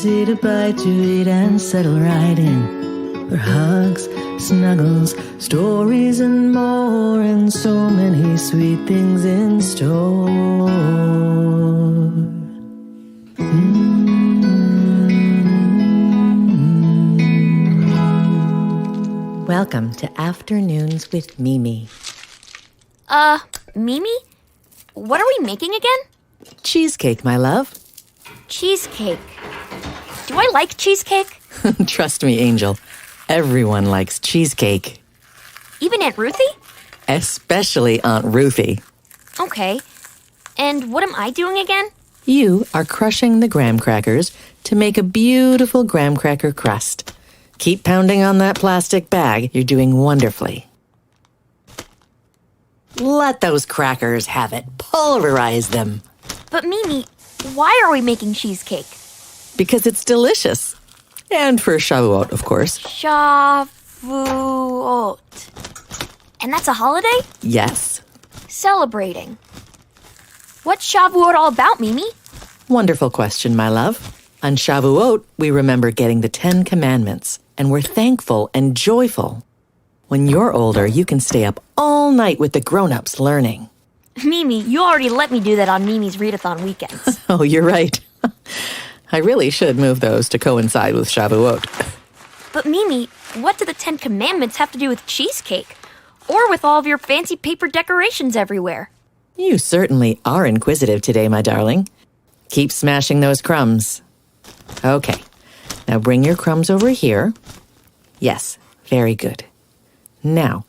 seat, a bite to eat, and settle right in. For hugs, snuggles, stories, and more, and so many sweet things in store. Welcome to Afternoons with Mimi. Mimi? What are we making again? Cheesecake, my love. Cheesecake. Do I like cheesecake? Trust me, Angel. Everyone likes cheesecake. Even Aunt Ruthie? Especially Aunt Ruthie. Okay. And what am I doing again? You are crushing the graham crackers to make a beautiful graham cracker crust. Keep pounding on that plastic bag. You're doing wonderfully. Let those crackers have it. Pulverize them. But Mimi, why are we making cheesecake? Because it's delicious. And for Shavuot, of course. Shavuot. And that's a holiday? Yes. Celebrating. What's Shavuot all about, Mimi? Wonderful question, my love. On Shavuot, we remember getting the 10 Commandments, and we're thankful and joyful. When you're older, you can stay up all night with the grown-ups learning. Mimi, you already let me do that on Mimi's readathon weekends. Oh, you're right. I really should move those to coincide with Shavuot. But Mimi, what do the 10 Commandments have to do with cheesecake? Or with all of your fancy paper decorations everywhere? You certainly are inquisitive today, my darling. Keep smashing those crumbs. Okay, now bring your crumbs over here. Yes, very good. Now,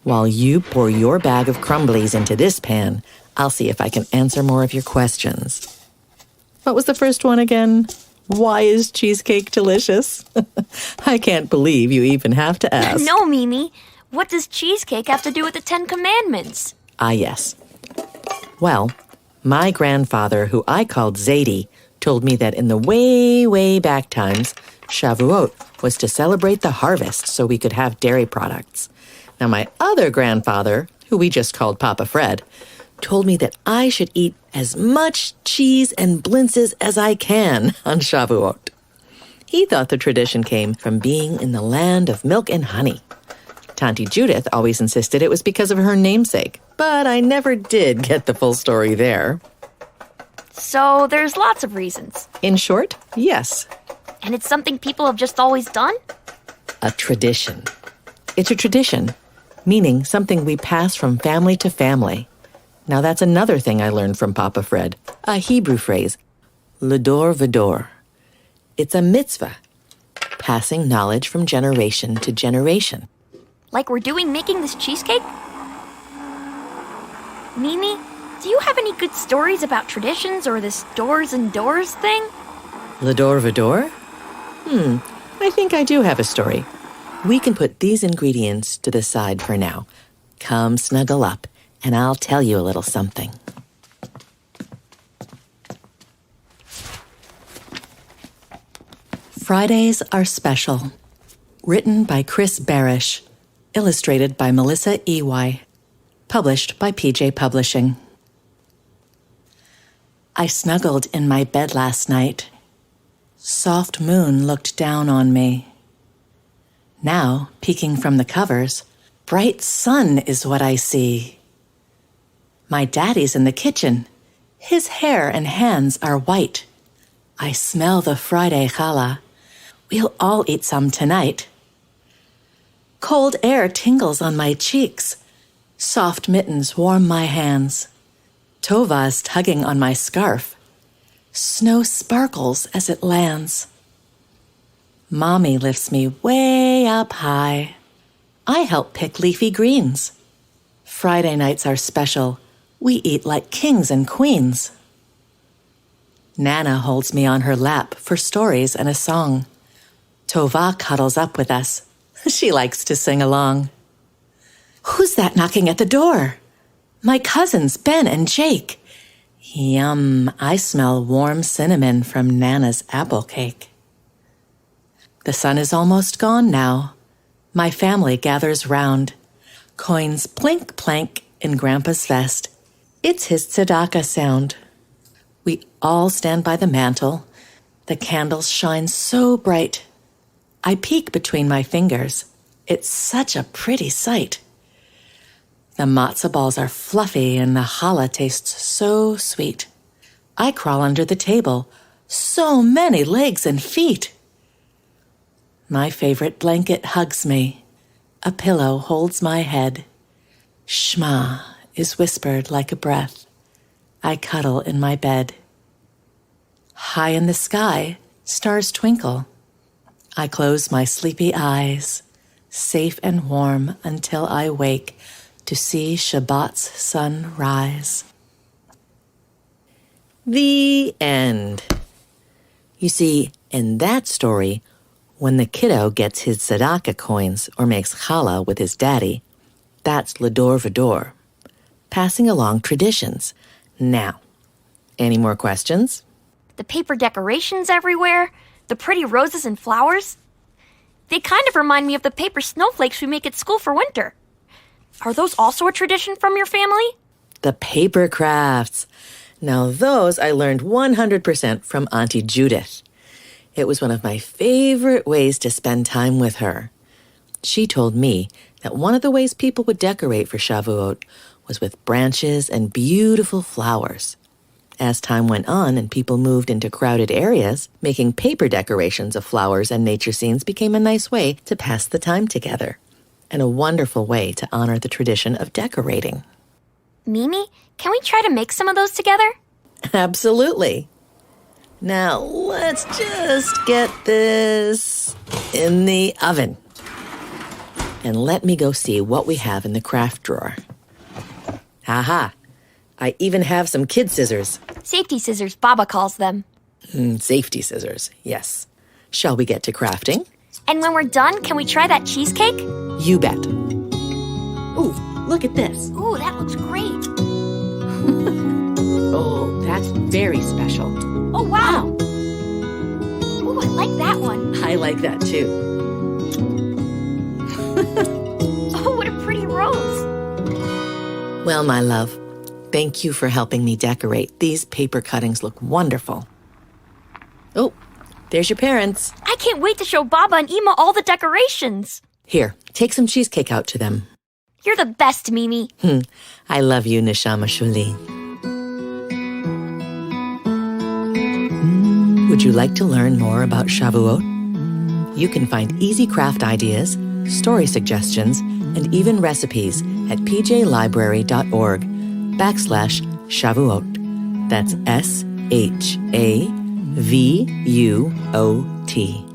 while you pour your bag of crumblies into this pan, I'll see if I can answer more of your questions. What was the first one again? Why is cheesecake delicious? I can't believe you even have to ask. No, Mimi. What does cheesecake have to do with the 10 Commandments? Ah, yes. Well, my grandfather, who I called Zadie, told me that in the way, way back times, Shavuot was to celebrate the harvest so we could have dairy products. Now, my other grandfather, who we just called Papa Fred, told me that I should eat as much cheese and blintzes as I can on Shavuot. He thought the tradition came from being in the land of milk and honey. Tanti Judith always insisted it was because of her namesake, but I never did get the full story there. So there's lots of reasons. In short, yes. And it's something people have just always done? A tradition. It's a tradition, meaning something we pass from family to family. Now that's another thing I learned from Papa Fred, a Hebrew phrase, l'dor v'dor. It's a mitzvah, passing knowledge from generation to generation. Like we're doing making this cheesecake? Mimi, do you have any good stories about traditions or this doors and doors thing? L'dor v'dor? I think I do have a story. We can put these ingredients to the side for now. Come snuggle up, and I'll tell you a little something. Fridays are special. Written by Chris Barish. Illustrated by Melissa E.Y. Published by PJ Publishing. I snuggled in my bed last night. Soft moon looked down on me. Now, peeking from the covers, bright sun is what I see. My daddy's in the kitchen. His hair and hands are white. I smell the Friday challah. We'll all eat some tonight. Cold air tingles on my cheeks. Soft mittens warm my hands. Tova is tugging on my scarf. Snow sparkles as it lands. Mommy lifts me way up high. I help pick leafy greens. Friday nights are special. We eat like kings and queens. Nana holds me on her lap for stories and a song. Tova cuddles up with us. She likes to sing along. Who's that knocking at the door? My cousins, Ben and Jake. Yum, I smell warm cinnamon from Nana's apple cake. The sun is almost gone now. My family gathers round. Coins plink plank in Grandpa's vest. It's his tzedakah sound. We all stand by the mantel. The candles shine so bright. I peek between my fingers. It's such a pretty sight. The matzo balls are fluffy and the challah tastes so sweet. I crawl under the table. So many legs and feet. My favorite blanket hugs me. A pillow holds my head. Shema is whispered like a breath. I cuddle in my bed. High in the sky, stars twinkle. I close my sleepy eyes, safe and warm until I wake to see Shabbat's sun rise. The end. You see, in that story, when the kiddo gets his tzedakah coins or makes challah with his daddy, that's l'dor v'dor, passing along traditions. Now, any more questions? The paper decorations everywhere, the pretty roses and flowers. They kind of remind me of the paper snowflakes we make at school for winter. Are those also a tradition from your family? The paper crafts. Now those I learned 100% from Auntie Judith. It was one of my favorite ways to spend time with her. She told me that one of the ways people would decorate for Shavuot was with branches and beautiful flowers. As time went on and people moved into crowded areas, making paper decorations of flowers and nature scenes became a nice way to pass the time together, and a wonderful way to honor the tradition of decorating. Mimi, can we try to make some of those together? Absolutely. Now, let's just get this in the oven. And let me go see what we have in the craft drawer. Aha! I even have some kid scissors. Safety scissors, Baba calls them. Safety scissors, yes. Shall we get to crafting? And when we're done, can we try that cheesecake? You bet. Ooh, look at this. Ooh, that looks great. Oh, that's very special. Oh, wow. Ooh, I like that one. I like that too. Oh, what a pretty rose. Well, my love, thank you for helping me decorate. These paper cuttings look wonderful. Oh, there's your parents. I can't wait to show Baba and Ima all the decorations. Here, take some cheesecake out to them. You're the best, Mimi. I love you, Neshama Shuli. Would you like to learn more about Shavuot? You can find easy craft ideas, story suggestions, and even recipes at pjlibrary.org/Shavuot. That's SHAVUOT.